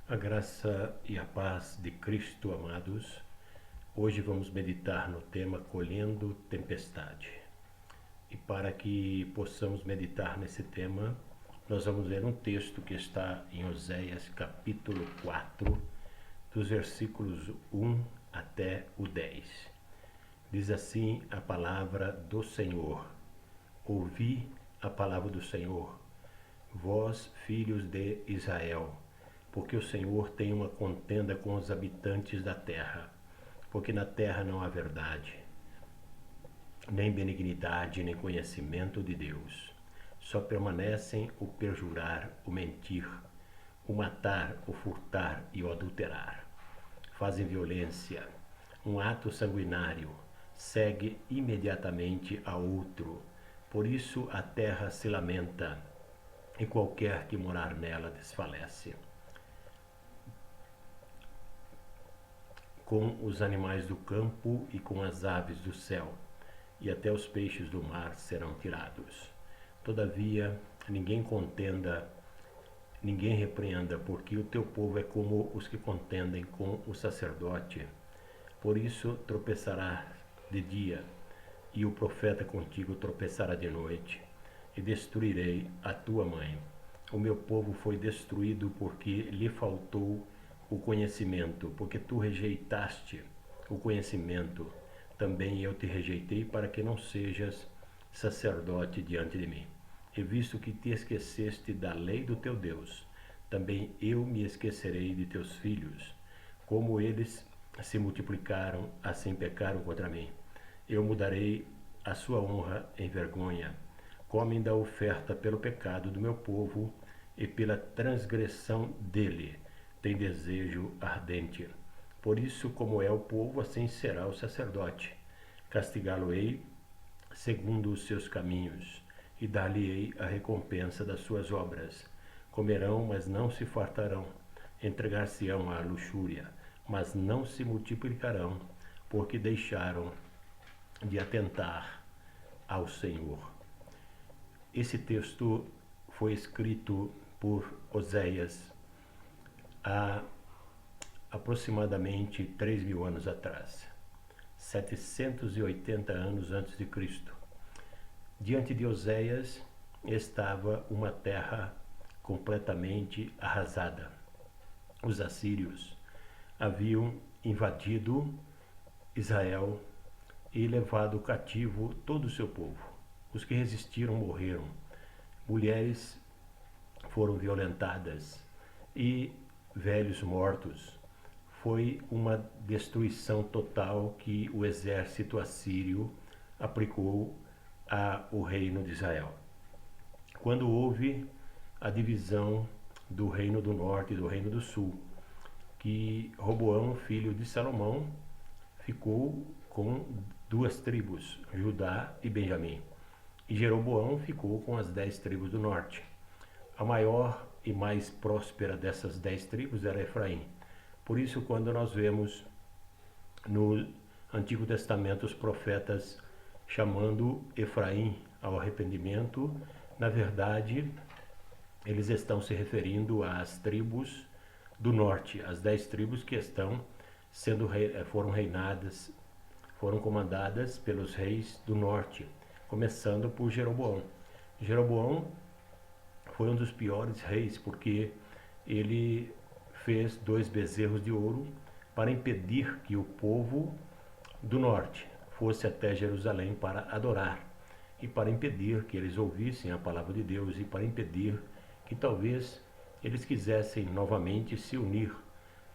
A graça e a paz de Cristo, amados. Hoje vamos meditar no tema Colhendo Tempestade. E para que possamos meditar nesse tema, nós vamos ler um texto que está em Oséias capítulo 4, dos versículos 1 até o 10. Diz assim a palavra do Senhor: Ouvi a palavra do Senhor, vós, filhos de Israel, porque o Senhor tem uma contenda com os habitantes da terra, porque na terra não há verdade, nem benignidade, nem conhecimento de Deus. Só permanecem o perjurar, o mentir, o matar, o furtar e o adulterar. Fazem violência, um ato sanguinário, segue imediatamente a outro. Por isso a terra se lamenta, e qualquer que morar nela desfalece. Com os animais do campo e com as aves do céu, e até os peixes do mar serão tirados. Todavia, ninguém contenda, ninguém repreenda, porque o teu povo é como os que contendem com o sacerdote. Por isso tropeçará de dia, e o profeta contigo tropeçará de noite, e destruirei a tua mãe. O meu povo foi destruído porque lhe faltou o conhecimento, porque tu rejeitaste o conhecimento, também eu te rejeitei para que não sejas sacerdote diante de mim. E visto que te esqueceste da lei do teu Deus, também eu me esquecerei de teus filhos. Como eles se multiplicaram, assim pecaram contra mim. Eu mudarei a sua honra em vergonha. Comem da oferta pelo pecado do meu povo e pela transgressão dele. Tem desejo ardente. Por isso, como é o povo, assim será o sacerdote. Castigá-lo-ei segundo os seus caminhos, e dar-lhe-ei a recompensa das suas obras. Comerão, mas não se fartarão. Entregar-se-ão à luxúria, mas não se multiplicarão, porque deixaram de atentar ao Senhor. Esse texto foi escrito por Oséias há aproximadamente 3.000 anos atrás, 780 anos antes de Cristo. Diante de Oséias estava uma terra completamente arrasada. Os assírios haviam invadido Israel e levado cativo todo o seu povo. Os que resistiram morreram. Mulheres foram violentadas e velhos mortos. Foi uma destruição total que o exército assírio aplicou ao reino de Israel. Quando houve a divisão do reino do norte e do reino do sul, que Roboão, filho de Salomão, ficou com 2 tribos, Judá e Benjamim. E Jeroboão ficou com as 10 tribos do norte. A maior e mais próspera dessas 10 tribos era Efraim. Por isso, quando nós vemos no Antigo Testamento os profetas chamando Efraim ao arrependimento, na verdade, eles estão se referindo às tribos do norte, as 10 tribos que foram comandadas pelos reis do norte, começando por Jeroboão. Jeroboão foi um dos piores reis, porque ele fez 2 bezerros de ouro para impedir que o povo do norte fosse até Jerusalém para adorar, e para impedir que eles ouvissem a palavra de Deus, e para impedir que talvez eles quisessem novamente se unir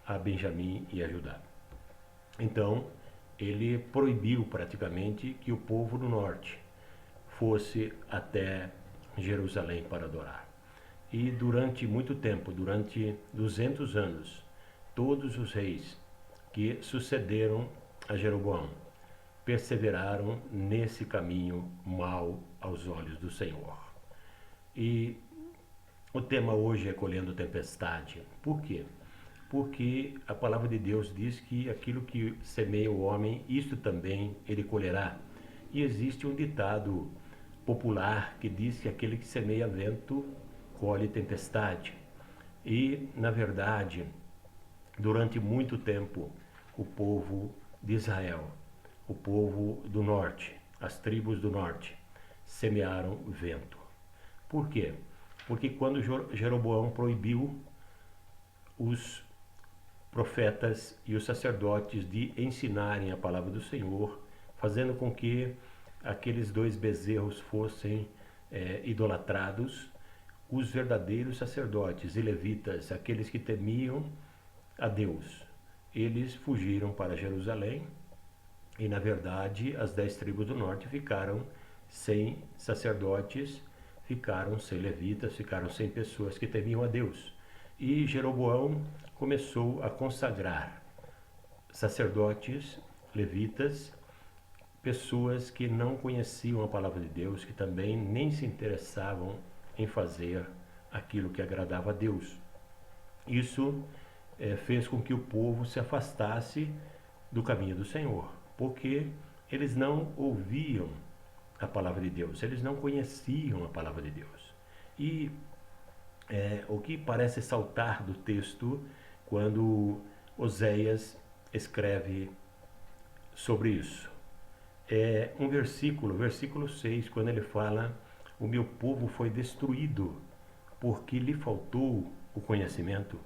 a Benjamim e a Judá. Então, ele proibiu praticamente que o povo do norte fosse até Jerusalém para adorar. E durante muito tempo, durante 200 anos, todos os reis que sucederam a Jeroboão perseveraram nesse caminho mau aos olhos do Senhor. E o tema hoje é colhendo tempestade. Por quê? Porque a palavra de Deus diz que aquilo que semeia o homem, isto também ele colherá. E existe um ditado popular que diz que aquele que semeia vento colhe tempestade. E, na verdade, durante muito tempo, o povo de Israel, o povo do norte, as tribos do norte, semearam vento. Por quê? Porque quando Jeroboão proibiu os profetas e os sacerdotes de ensinarem a palavra do Senhor, fazendo com que aqueles dois bezerros fossem idolatrados, os verdadeiros sacerdotes e levitas, aqueles que temiam a Deus, eles fugiram para Jerusalém e, na verdade, as 10 tribos do norte ficaram sem sacerdotes, ficaram sem levitas, ficaram sem pessoas que temiam a Deus. E Jeroboão começou a consagrar sacerdotes, levitas, pessoas que não conheciam a palavra de Deus, que também nem se interessavam em fazer aquilo que agradava a Deus. Isso fez com que o povo se afastasse do caminho do Senhor, porque eles não ouviam a palavra de Deus, eles não conheciam a palavra de Deus. E o que parece saltar do texto quando Oséias escreve sobre isso? É um versículo 6, quando ele fala: o meu povo foi destruído porque lhe faltou o conhecimento.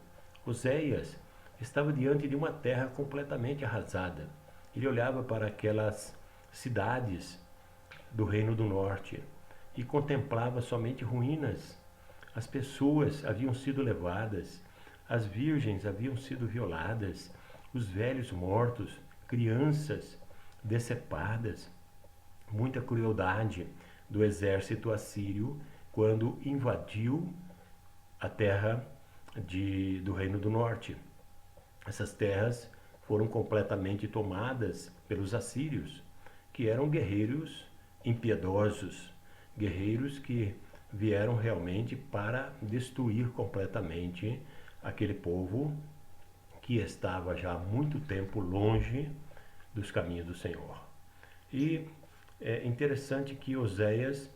Oséias estava diante de uma terra completamente arrasada. Ele olhava para aquelas cidades do Reino do Norte e contemplava somente ruínas. As pessoas haviam sido levadas, as virgens haviam sido violadas, os velhos mortos, crianças decepadas. Muita crueldade do exército assírio quando invadiu a terra do Reino do Norte. Essas terras foram completamente tomadas pelos assírios, que eram guerreiros impiedosos, guerreiros que vieram realmente para destruir completamente aquele povo que estava já há muito tempo longe dos caminhos do Senhor. E é interessante que Oséias,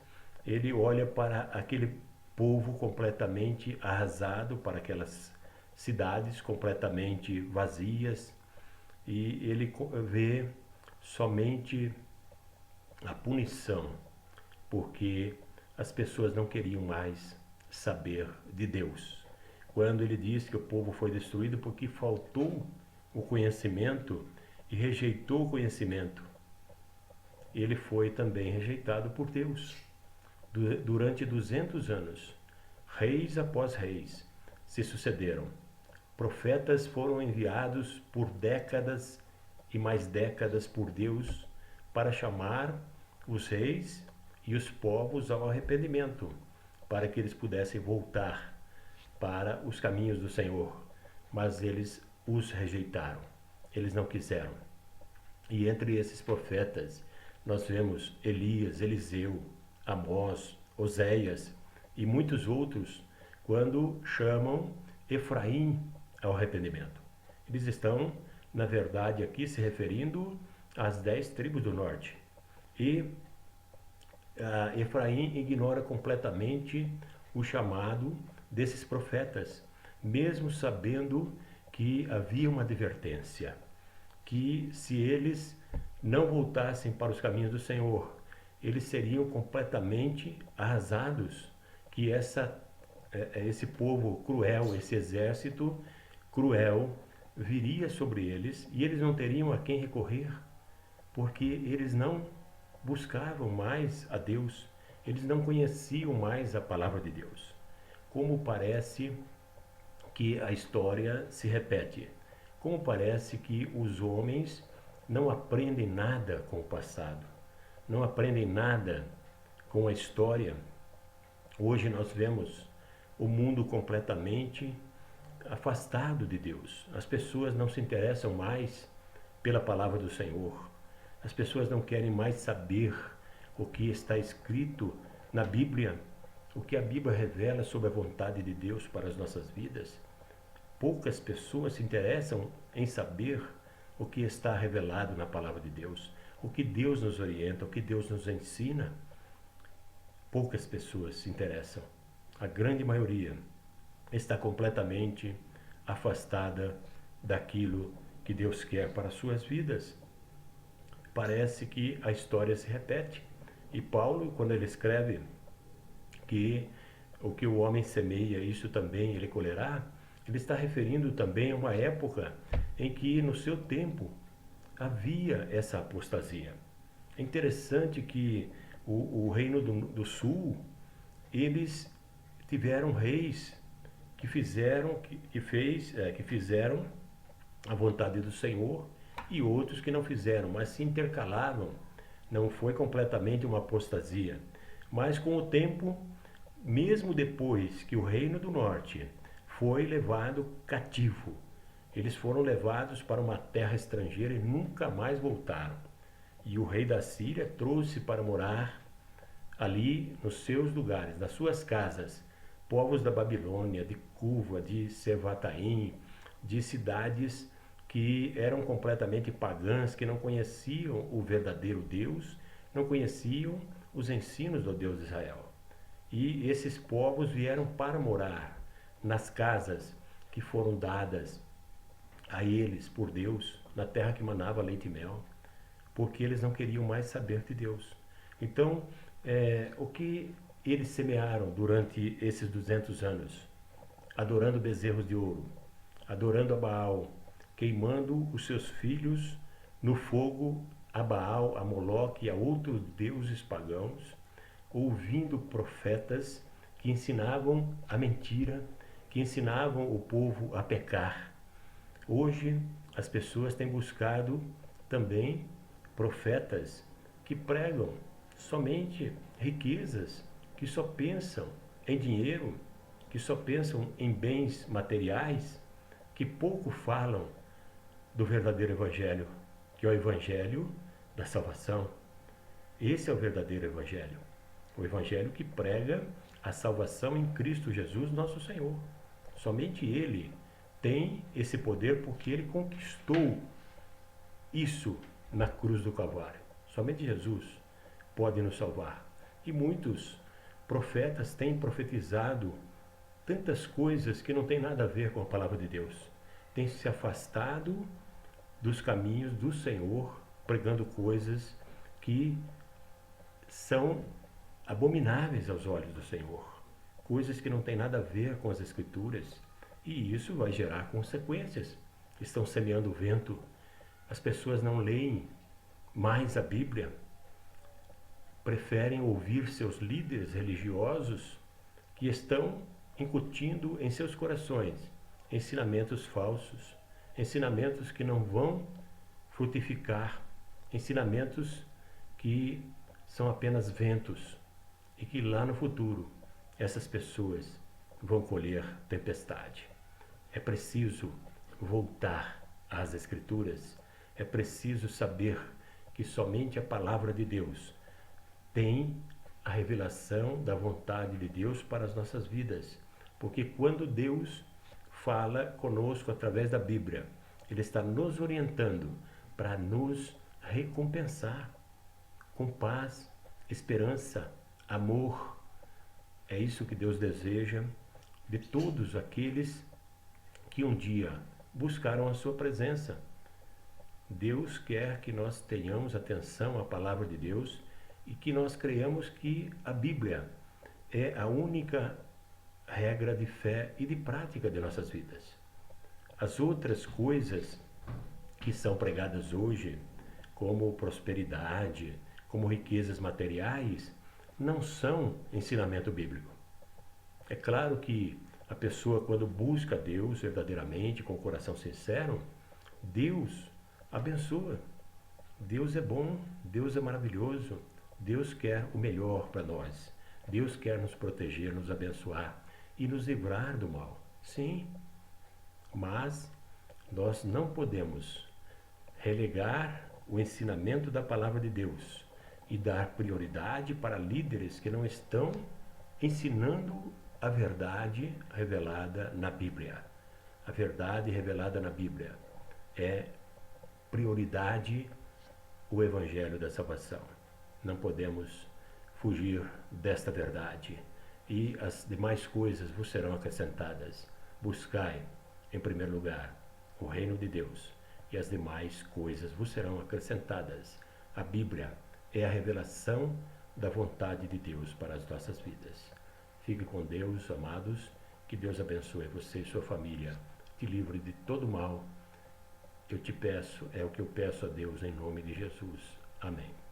ele olha para aquele povo completamente arrasado, para aquelas cidades completamente vazias, e ele vê somente a punição, porque as pessoas não queriam mais saber de Deus. Quando ele diz que o povo foi destruído porque faltou o conhecimento e rejeitou o conhecimento, ele foi também rejeitado por Deus. Durante 200 anos, reis após reis se sucederam. Profetas foram enviados por décadas e mais décadas por Deus para chamar os reis e os povos ao arrependimento, para que eles pudessem voltar para os caminhos do Senhor. Mas eles os rejeitaram, eles não quiseram. E entre esses profetas, nós vemos Elias, Eliseu, Amós, Oséias e muitos outros, quando chamam Efraim ao arrependimento. Eles estão, na verdade, aqui se referindo às 10 tribos do norte. E Efraim ignora completamente o chamado desses profetas, mesmo sabendo que havia uma advertência, que se eles não voltassem para os caminhos do Senhor, eles seriam completamente arrasados, que esse povo cruel, esse exército cruel viria sobre eles e eles não teriam a quem recorrer, porque eles não buscavam mais a Deus, eles não conheciam mais a palavra de Deus. Como parece que a história se repete, como parece que os homens não aprendem nada com o passado, não aprendem nada com a história. Hoje nós vemos o mundo completamente afastado de Deus. As pessoas não se interessam mais pela palavra do Senhor. As pessoas não querem mais saber o que está escrito na Bíblia, o que a Bíblia revela sobre a vontade de Deus para as nossas vidas. Poucas pessoas se interessam em saber o que está revelado na palavra de Deus, o que Deus nos orienta, o que Deus nos ensina. Poucas pessoas se interessam. A grande maioria está completamente afastada daquilo que Deus quer para as suas vidas. Parece que a história se repete. E Paulo, quando ele escreve que o que o homem semeia, isso também ele colherá, ele está referindo também a uma época em que, no seu tempo, havia essa apostasia. É interessante que o reino do sul, eles tiveram reis que fizeram a vontade do Senhor, e outros que não fizeram, mas se intercalavam. Não foi completamente uma apostasia. Mas com o tempo, mesmo depois que o reino do norte foi levado cativo, eles foram levados para uma terra estrangeira e nunca mais voltaram. E o rei da Síria trouxe para morar ali nos seus lugares, nas suas casas, povos da Babilônia, de Cuva, de Sevataim, de cidades que eram completamente pagãs, que não conheciam o verdadeiro Deus, não conheciam os ensinos do Deus de Israel. E esses povos vieram para morar nas casas que foram dadas a eles por Deus, na terra que manava leite e mel, porque eles não queriam mais saber de Deus. Então, o que eles semearam durante esses 200 anos? Adorando bezerros de ouro, adorando a Baal, queimando os seus filhos no fogo a Baal, a Moloque e a outros deuses pagãos, ouvindo profetas que ensinavam a mentira, que ensinavam o povo a pecar. Hoje, as pessoas têm buscado também profetas que pregam somente riquezas, que só pensam em dinheiro, que só pensam em bens materiais, que pouco falam do verdadeiro evangelho, que é o evangelho da salvação. Esse é o verdadeiro evangelho. O evangelho que prega a salvação em Cristo Jesus, nosso Senhor. Somente Ele tem esse poder, porque Ele conquistou isso na cruz do Calvário. Somente Jesus pode nos salvar. E muitos profetas têm profetizado tantas coisas que não tem nada a ver com a palavra de Deus. Têm se afastado dos caminhos do Senhor, pregando coisas que são abomináveis aos olhos do Senhor. Coisas que não têm nada a ver com as Escrituras. E isso vai gerar consequências. Estão semeando o vento. As pessoas não leem mais a Bíblia. Preferem ouvir seus líderes religiosos que estão incutindo em seus corações ensinamentos falsos, ensinamentos que não vão frutificar, ensinamentos que são apenas ventos e que lá no futuro essas pessoas vão colher tempestade. É preciso voltar às Escrituras, é preciso saber que somente a palavra de Deus tem a revelação da vontade de Deus para as nossas vidas. Porque quando Deus fala conosco através da Bíblia, Ele está nos orientando para nos recompensar com paz, esperança, amor. É isso que Deus deseja de todos aqueles que um dia buscaram a sua presença. Deus quer que nós tenhamos atenção à palavra de Deus e que nós creiamos que a Bíblia é a única regra de fé e de prática de nossas vidas. As outras coisas que são pregadas hoje, como prosperidade, como riquezas materiais, não são ensinamento bíblico. É claro que a pessoa, quando busca Deus verdadeiramente, com o coração sincero, Deus abençoa. Deus é bom, Deus é maravilhoso, Deus quer o melhor para nós. Deus quer nos proteger, nos abençoar e nos livrar do mal. Sim, mas nós não podemos relegar o ensinamento da palavra de Deus e dar prioridade para líderes que não estão ensinando a verdade revelada na Bíblia. A verdade revelada na Bíblia é prioridade o Evangelho da salvação. Não podemos fugir desta verdade. e as demais coisas vos serão acrescentadas. Buscai, em primeiro lugar, o reino de Deus, e as demais coisas vos serão acrescentadas. A Bíblia é a revelação da vontade de Deus para as nossas vidas. Fique com Deus, amados. Que Deus abençoe você e sua família. Te livre de todo mal. Eu te peço, é o que eu peço a Deus em nome de Jesus. Amém.